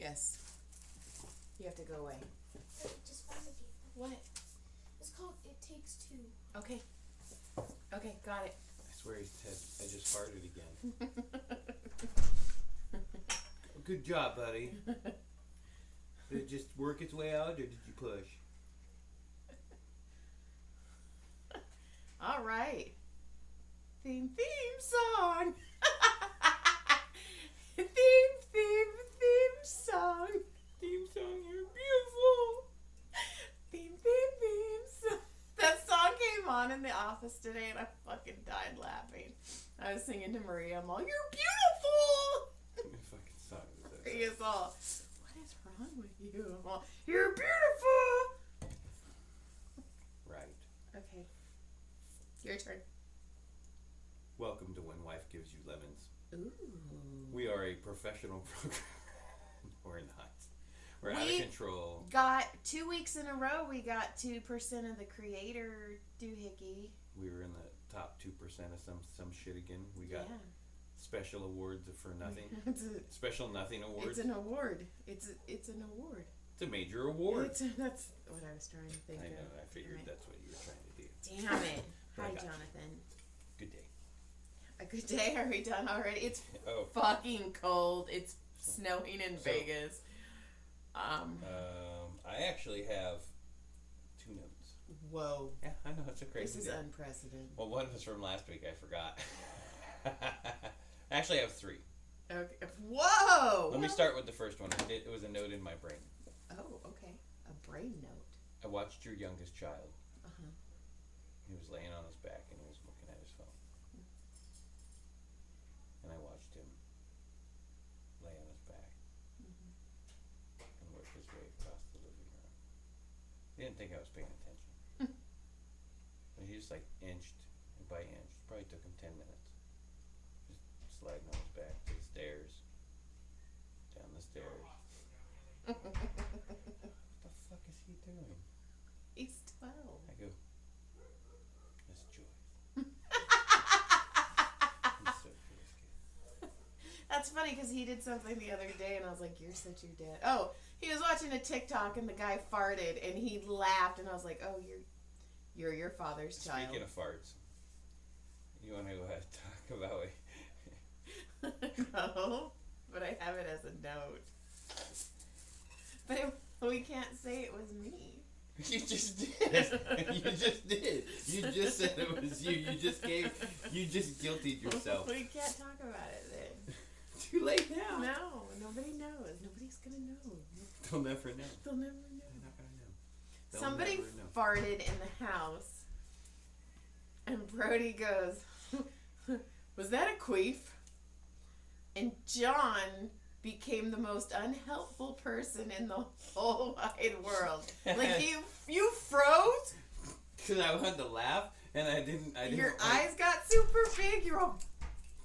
Yes. You have to go away. Just find the game. What? It's called It Takes Two. Okay. Okay, got it. I swear I just farted again. Good job, buddy. Did it just work its way out, or did you push? All right. Theme song. theme song. Theme song, you're beautiful. Theme song. That song came on in the office today and I fucking died laughing. I was singing to Maria, I'm all, you're beautiful. What fucking song is that? Maria's all, what is wrong with you? I'm all, you're beautiful. Right. Okay. Your turn. Welcome to When Wife Gives You Lemons. Ooh. We are a professional program. We're not. We're out of control. Got 2 weeks in a row. We got 2% of the creator doohickey. We were in the top 2% of some shit again. We got special awards for nothing. Special nothing awards. It's an award. It's an award. It's a major award. That's what I was trying to think of. I know. I figured that's what you were trying to do. Damn it. Hi, Jonathan. Good day. A good day? Are we done already? It's fucking cold. It's snowing in Vegas. I actually have 2 notes. Whoa. Yeah, I know, it's a crazy This is day. unprecedented. Well, one was from last week. I forgot. I actually have 3. Okay. Whoa! Let me start with the first one. It was a note in my brain. Oh, okay. A brain note. I watched your youngest child. Uh-huh. He was laying on his back and he was looking at his phone. And I watched him lay on his back and work his way across the living room. He didn't think I was paying attention. But he just like inched, and by inch, probably took him 10 minutes. Just sliding on his back to the stairs, down the stairs. What the fuck is he doing? He's 12. I go, that's Joy. He's so cool. That's funny because he did something the other day and I was like, you're such your dad. Oh, he was watching a TikTok and the guy farted and he laughed and I was like, oh, you're your father's child. Speaking of farts, you want to go ahead and talk about it? No, but I have it as a note. But we can't say it was me. You just did. You just did. You just said it was you. You just guiltied yourself. We can't talk about it then. Too late now. No, nobody knows. Nobody's gonna know. They'll never know. They'll never know. They're not gonna know. Somebody never know. farted in the house, and Brodie goes, "Was that a queef?" And John became the most unhelpful person in the whole wide world. Like you froze. Because I wanted to laugh, and I didn't. Your eyes got super big. You're all.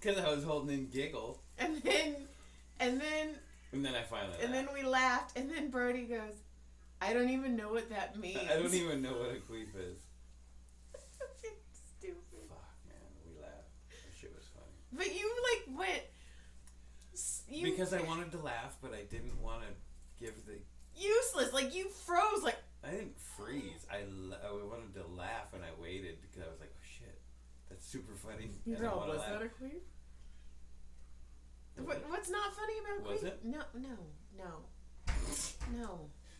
Because I was holding in giggle. And then I finally. And then we laughed, and then Brodie goes, "I don't even know what that means." I don't even know what a queef is. Stupid. Fuck, man, we laughed. That shit was funny. But you like went. Because I wanted to laugh, but I didn't want to give the... Useless. Like, you froze. Like, I didn't freeze. I wanted to laugh, and I waited because I was like, oh, shit. That's super funny. was that a queef? What's not funny about Was queef? it? No.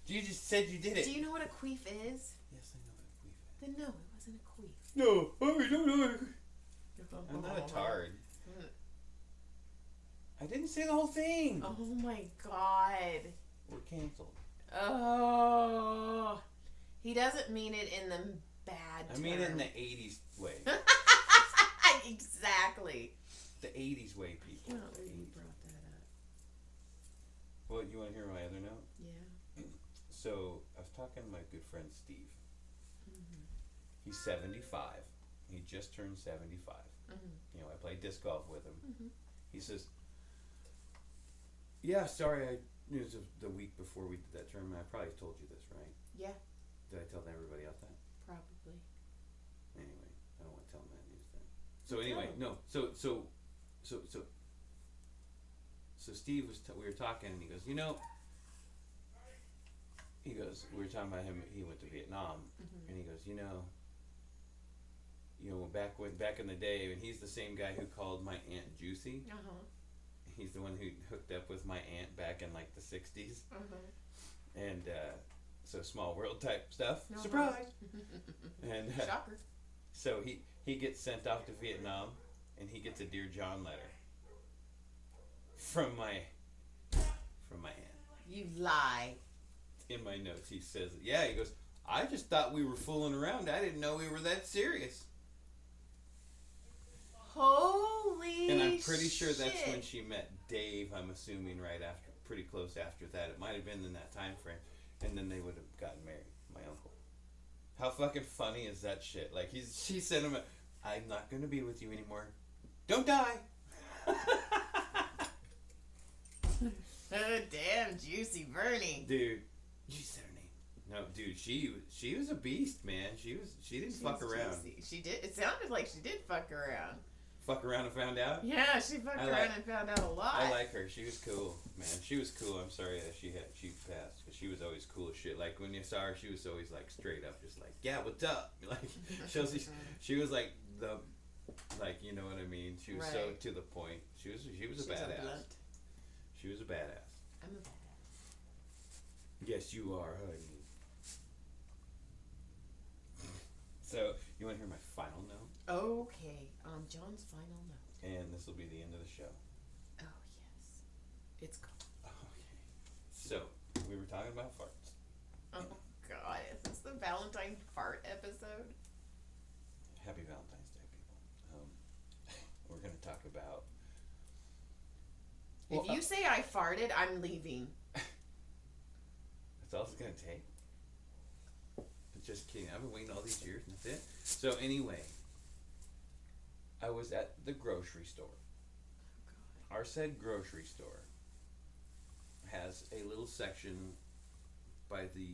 You just said you did it. Do you know what a queef is? Yes, I know what a queef is. Then no, it wasn't a queef. No, I don't know. I'm not a tard. I didn't say the whole thing. Oh my god. We're canceled. Oh. He doesn't mean it in the bad term. I mean it in the 80s way. Exactly. The 80s way, people. Well, you brought that up. Well, you want to hear my other note? Yeah. So, I was talking to my good friend Steve. Mm-hmm. He's 75. He just turned 75. Mm-hmm. You know, I played disc golf with him. Mm-hmm. He says, yeah, sorry, it was the week before we did that tournament. I probably told you this, right? Yeah. Did I tell everybody else that? Probably. Anyway, I don't want to tell them that news thing. So anyway, no. So Steve we were talking, and he goes, you know, he goes, we were talking about him. He went to Vietnam, and he goes, you know, back in the day, and he's the same guy who called my aunt Juicy. He's the one who hooked up with my aunt back in like the '60s, and so small world type stuff. Surprise! And shocker. So he gets sent off to Vietnam, and he gets a Dear John letter from my aunt. You lie. In my notes, he says, yeah, he goes, I just thought we were fooling around. I didn't know we were that serious. Holy And I'm pretty sure that's shit. when she met Dave, I'm assuming right after, pretty close after that. It might have been in that time frame. And then they would have gotten married, my uncle. How fucking funny is that shit? Like, she sent him I'm not going to be with you anymore. Don't die. Oh, damn, Juicy Bernie. Dude, you said her name. No, dude, she was a beast, man. She didn't fuck around. Juicy. She did. It sounded like she did fuck around. Fuck around and found out? Yeah, she fucked around and found out a lot. I like her. She was cool, man. She was cool. I'm sorry that she passed, because she was always cool as shit. Like when you saw her, she was always like straight up, just like, yeah, what's up? Like she was like you know what I mean. She was so to the point. She was a badass. She was a badass. I'm a badass. Yes, you are, honey. So you want to hear my final note? Okay, John's final note. And this will be the end of the show. Oh yes, it's gone. Okay. So we were talking about farts. Oh God, is this the Valentine fart episode? Happy Valentine's Day, people. We're gonna talk about. If you say I farted, I'm leaving. That's all it's gonna take. But just kidding. I've been waiting all these years, and that's it. So anyway, I was at the grocery store. Our said grocery store has a little section by the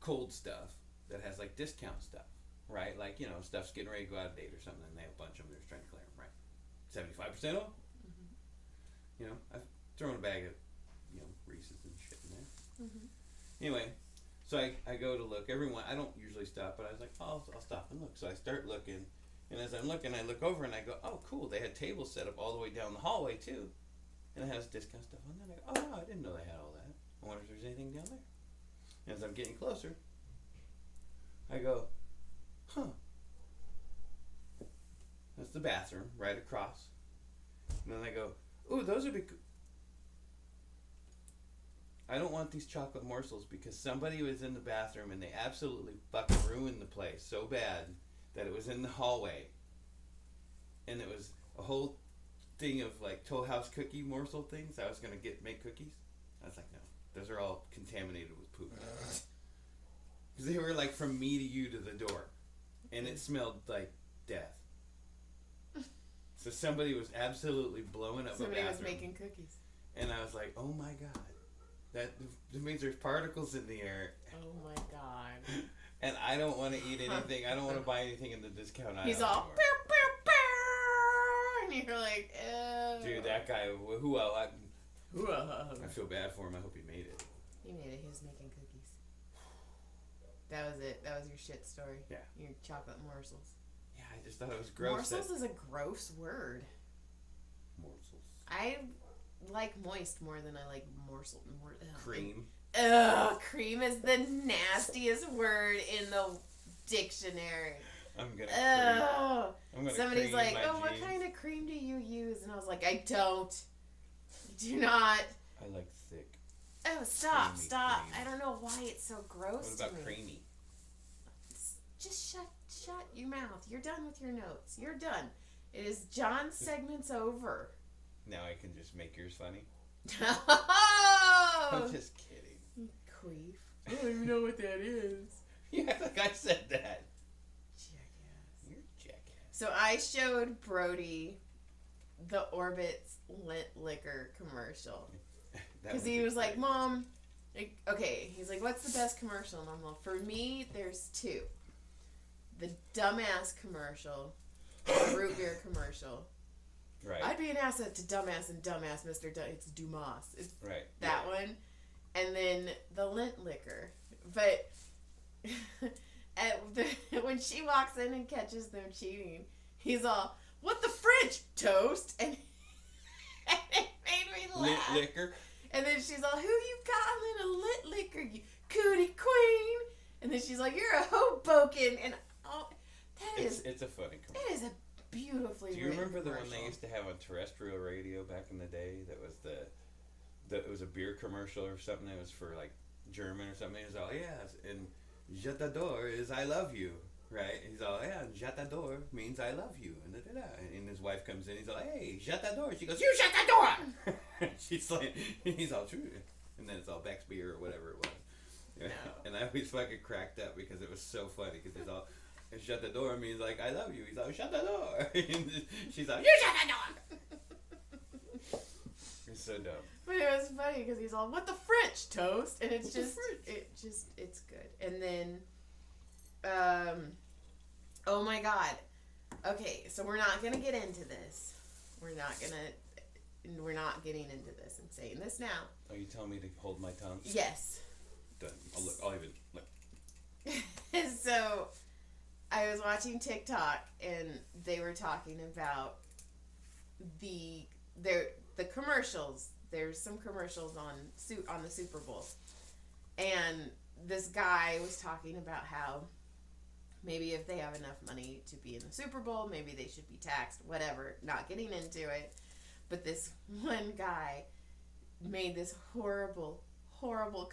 cold stuff that has like discount stuff, right? Like, you know, stuff's getting ready to go out of date or something, and they have a bunch of them. They're trying to clear them, right? 75% off. You know, I've thrown a bag of, you know, Reese's and shit in there. Anyway, so I go to look. I don't usually stop, but I was like, oh, I'll stop and look. So I start looking, and as I'm looking, I look over and I go, oh, cool. They had tables set up all the way down the hallway too, and it has discount stuff on there. I go, oh, I didn't know they had all that. I wonder if there's anything down there. And as I'm getting closer, I go, huh. That's the bathroom right across. And then I go, ooh, those would be good. I don't want these chocolate morsels because somebody was in the bathroom and they absolutely fucking ruined the place so bad that it was in the hallway. And it was a whole thing of like Toll House cookie morsel things. I was going to make cookies. I was like, no, those are all contaminated with poop. Because they were like from me to you to the door. And it smelled like death. So somebody was absolutely blowing up a bathroom. Somebody was making cookies. And I was like, oh my God. That means there's particles in the air. Oh my God. And I don't want to eat anything. I don't want to buy anything in the discount aisle. He's all, pew, pew, pew, and you're like, ew. Dude, that guy, I feel bad for him. I hope he made it. He made it. He was making cookies. That was it. That was your shit story. Yeah. Your chocolate morsels. Yeah, I just thought it was gross. Morsels is a gross word. Morsels. I like moist more than I like morsel. Cream. Ugh, cream is the nastiest word in the dictionary. I'm gonna Somebody's cream like, my oh, what jeans. kind of cream do you use? And I was like, I don't. Do not. I like thick. Oh, stop. Creamy cream. I don't know why it's so gross What about to me. creamy? Just shut your mouth. You're done with your notes. You're done. It is John's segment's over. Now I can just make yours funny? Oh! I'm just kidding. Queef. I don't even know what that is. You act like I said that. Jackass. You're a jackass. So I showed Brodie the Orbit's Lint Liquor commercial. Because he was like, Mom, okay. He's like, what's the best commercial? And I'm like, for me, there's two. The dumbass commercial, the root beer commercial. Right. I'd be an asset to dumbass and dumbass, Mr. It's Dumas. It's right. that one. and then the lint liquor. But when she walks in and catches them cheating, he's all, "What the French toast?" And it made me laugh. Lit liquor. And then she's all, "Who you calling a lit liquor, you cootie queen?" And then she's like, "You're a Hoboken." And It's a funny commercial. it is a beautifully. Do you remember the one commercial. they used to have on terrestrial radio back in the day? That was it was a beer commercial or something. It was for like German or something. It was all, yes, and je t'adore is I love you, right? And he's all, yeah, je t'adore means I love you, and da-da-da. And his wife comes in. He's all, hey, je t'adore. She goes, you shut the door. She's like, he's all true, and then it's all Beck's beer or whatever it was. No. And I always fucking cracked up because it was so funny because it's all. And shut the door means like I love you. He's like, shut the door. And she's like, you shut the door. It's so dumb. But it was funny because he's all, "What the French toast?" And it's it's good. And then, oh my God. Okay, so we're not gonna get into this. We're not getting into this and saying this now. Are you telling me to hold my tongue? Yes. Done. I'll even look. So, I was watching TikTok and they were talking about the commercials. There's some commercials on the Super Bowl, and this guy was talking about how maybe if they have enough money to be in the Super Bowl, maybe they should be taxed. Whatever. Not getting into it, but this one guy made this horrible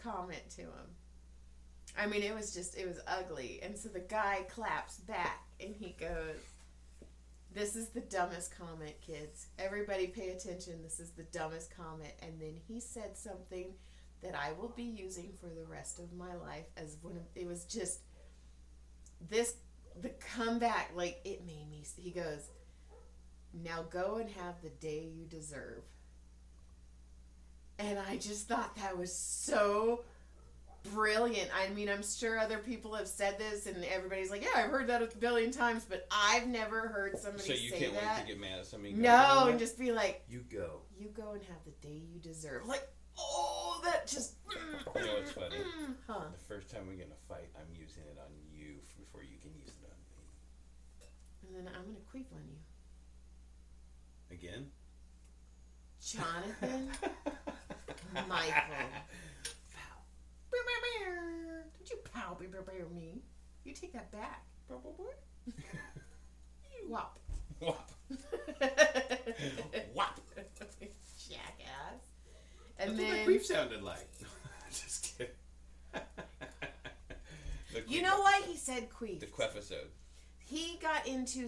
comment to him. I mean, it was ugly. And so the guy claps back and he goes, "This is the dumbest comment, kids. Everybody pay attention. This is the dumbest comment." And then he said something that I will be using for the rest of my life it was just the comeback, like it made me, he goes, "Now go and have the day you deserve." And I just thought that was so brilliant. I mean, I'm sure other people have said this, and everybody's like, "Yeah, I've heard that a billion times," but I've never heard somebody say that. So you can't wait to get mad at somebody? No, and just be like, "You go and have the day you deserve." Like, oh, that just. You know what's funny? Huh? The first time we get in a fight, I'm using it on you before you can use it on me. And then I'm gonna queef on you, Again? Jonathan. Michael. Pow. Don't you pow me. You take that back. Whop. Whop. Whop. Jackass. That's And what then my queef sounded like. Just kidding. you know why he said queef? The queefisode. He got into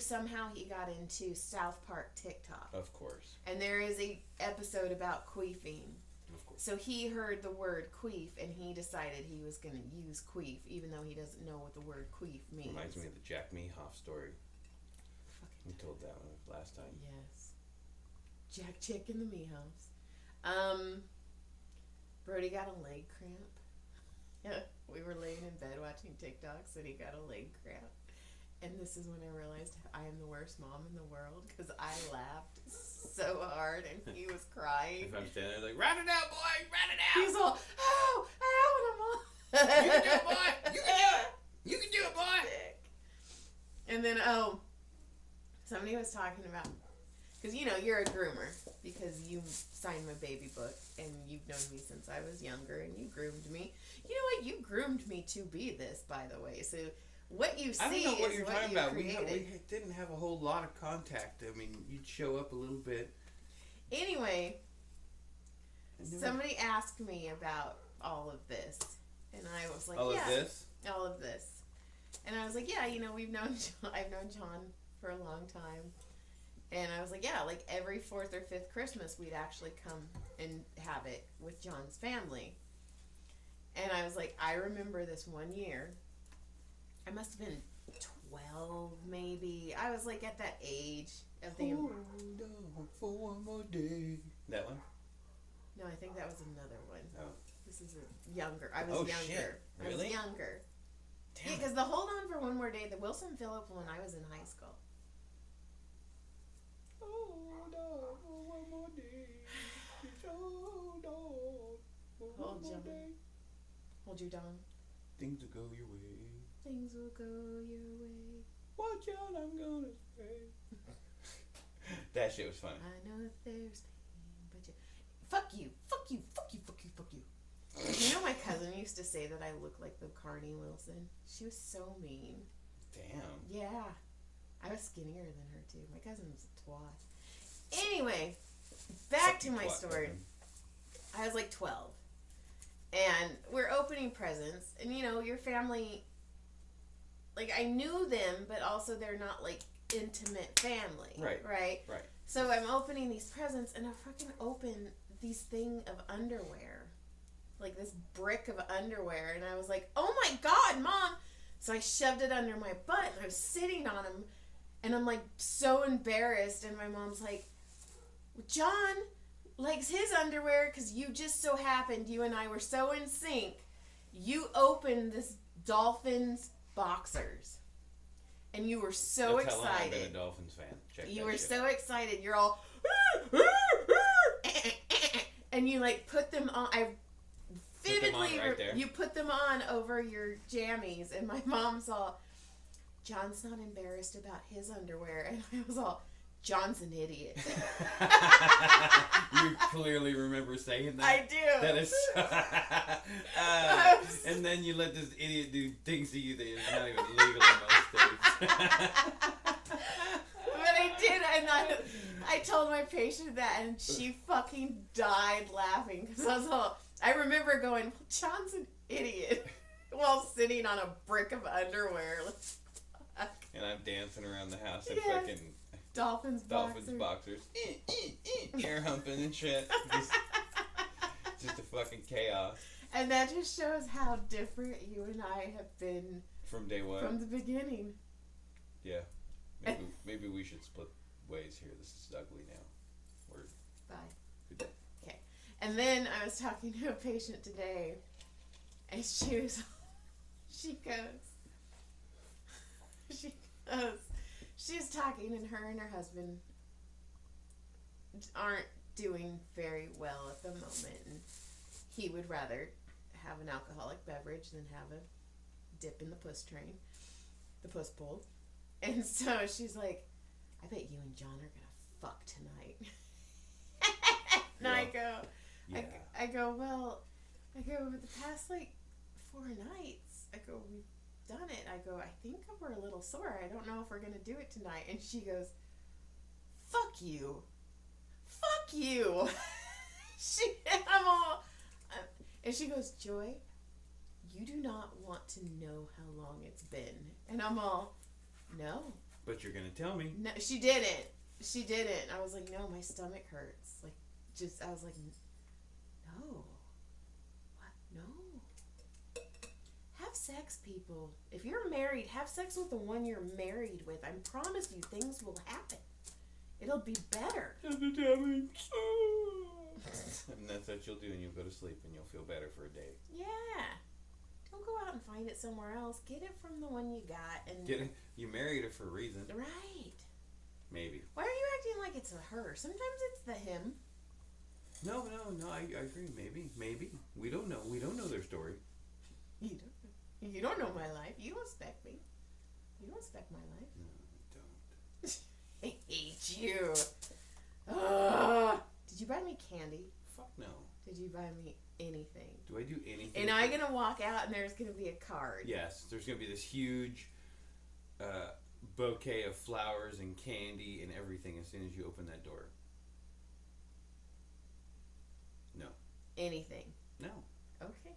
South Park TikTok. Of course. And there is a episode about queefing. Of course. So he heard the word queef and he decided he was going to use queef even though he doesn't know what the word queef means. Reminds me of the Jack Mehoff story. We told that one last time. Yes. Jack Chick in the Mehoffs. Brodie got a leg cramp. Yeah, we were laying in bed watching TikToks and he got a leg cramp. And this is when I realized I am the worst mom in the world because I laughed so hard and he was crying. If I'm standing there like, "Run it out, boy! Run it out!" He's all, "Ow! Ow!" And I'm all, "You can do it, boy! You can do it! You can do it, boy!" And then, somebody was talking about, because you're a groomer because you signed my baby book and you've known me since I was younger and you groomed me. You know what? You groomed me to be this, by the way. So what you see I don't know what is you're what talking you about. created. We didn't have a whole lot of contact. I mean, you'd show up a little bit. Anyway, somebody asked me about all of this, and I was like, All yeah, of this? all of this. And I was like, yeah, I've known John for a long time. And I was like, yeah, like every 4th or 5th Christmas, we'd actually come and have it with John's family. And I was like, I remember this one year. I must have been 12, maybe. I was like at that age of the. Hold on for one more day. That one? No, I think that was another one. Oh. This is younger. I was younger. Shit. Really? I was younger. Damn. Yeah, because the Hold On for One More Day, the Wilson Phillip one, I was in high school. Hold on for one more day. Hold on for Hold John. Hold your Don. Things will go your way. Things will go your way. Watch out, I'm gonna stray. That shit was funny. I know there's pain, but you... Fuck you. Fuck you. Fuck you. Fuck you. Fuck you. You know my cousin used to say that I look like the Carney Wilson? She was so mean. Damn. Yeah. I was skinnier than her, too. My cousin was a twat. Anyway, back to my story. I was like 12. And we're opening presents. And, you know, your family... Like, I knew them, but also they're not, like, intimate family. Right. Right? Right. So I'm opening these presents, and I fucking open these thing of underwear. Like, this brick of underwear. And I was like, oh, my God, Mom! So I shoved it under my butt, and I was sitting on him. And I'm, like, so embarrassed. And my mom's like, John likes his underwear because you just so happened, you and I were so in sync. You opened this Dolphins boxers. And you were so That's how long I've excited. been a Dolphins fan. Check You that were shit so out. excited. You're all... And you, like, put them on... I vividly... on right there. You put them on over your jammies. And my mom saw... John's not embarrassed about his underwear. And I was all... John's an idiot. You clearly remember saying that. I do. That is. And then you let this idiot do things to you that is not even legal in most states. But I did, and I told my patient that, and she fucking died laughing because I was all. I remember going, well, John's an idiot, while sitting on a brick of underwear. And I'm dancing around the house in Yes. fucking Dolphins boxers. Air humping and shit. Just a fucking chaos. And that just shows how different you and I have been From day one. from the beginning. Yeah. Maybe we should split ways here. This is ugly now. Word. Bye. Good day. Okay. And then I was talking to a patient today, and she goes, she's talking, and her husband aren't doing very well at the moment, and he would rather have an alcoholic beverage than have a dip in the puss bowl. And so she's like, I bet you and John are gonna fuck tonight. And Yeah. I go, Yeah. I go, well, over the past, like, 4 nights, I go, we've done it. I go, I think we're a little sore. I don't know if we're going to do it tonight. And she goes, fuck you. Fuck you. And she goes, Joy, you do not want to know how long it's been. And I'm all, no. But you're gonna tell me. No, she didn't. I was like, no, my stomach hurts. Like, I was like, no. What? No. Have sex, people. If you're married, have sex with the one you're married with. I promise you, things will happen. It'll be better. And that's what you'll do, and you'll go to sleep, and you'll feel better for a day. Yeah. Don't go out and find it somewhere else. Get it from the one you got. And Get it? You married her for a reason. Right. Maybe. Why are you acting like it's a her? Sometimes it's the him. No, I agree. Maybe. We don't know. We don't know their story. You don't know. You don't know my life. You don't expect me. You don't expect my life. No, I don't. I hate you. Ugh. Did you buy me candy? Fuck no. Did you buy me anything? Do I do anything? And I'm going to walk out and there's going to be a card. Yes, there's going to be this huge bouquet of flowers and candy and everything as soon as you open that door. No. Anything. No. Okay.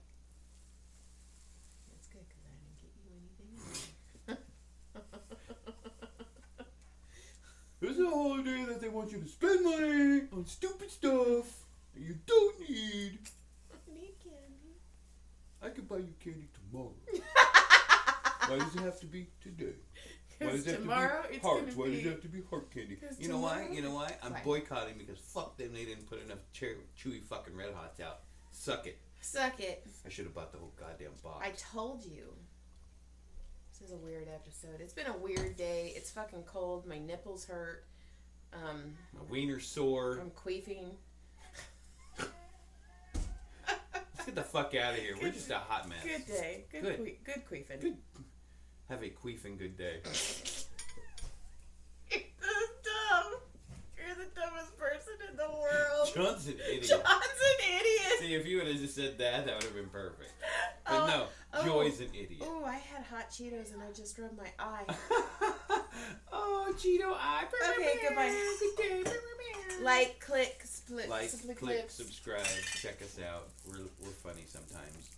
That's good because I didn't get you anything. This is a holiday that they want you to spend money on stupid stuff that you don't need. I need candy. I could buy you candy tomorrow. Why does it have to be today? Why does it have tomorrow to be it's hearts? gonna Why be... does it have to be heart candy? You know why? I'm Right. boycotting because fuck them. They didn't put enough chewy fucking Red Hots out. Suck it. Suck it. I should have bought the whole goddamn box. I told you. This is a weird episode. It's been a weird day. It's fucking cold. My nipples hurt. My wiener's sore. I'm queefing. It's get the fuck out of here. We're just a hot mess. Good day. Good. Good queefing. Good. Have a queefing good day. You're dumb. You're the dumbest person in the world. John's an idiot. John's an idiot. See, if you would have just said that, that would have been perfect. But no, Joy's an idiot. Oh, I had hot Cheetos and I just rubbed my eye. Oh, Cheeto eye. Okay, goodbye. Good day. Like, click, split, Like, simply click, clips. subscribe, check us out. We're funny sometimes.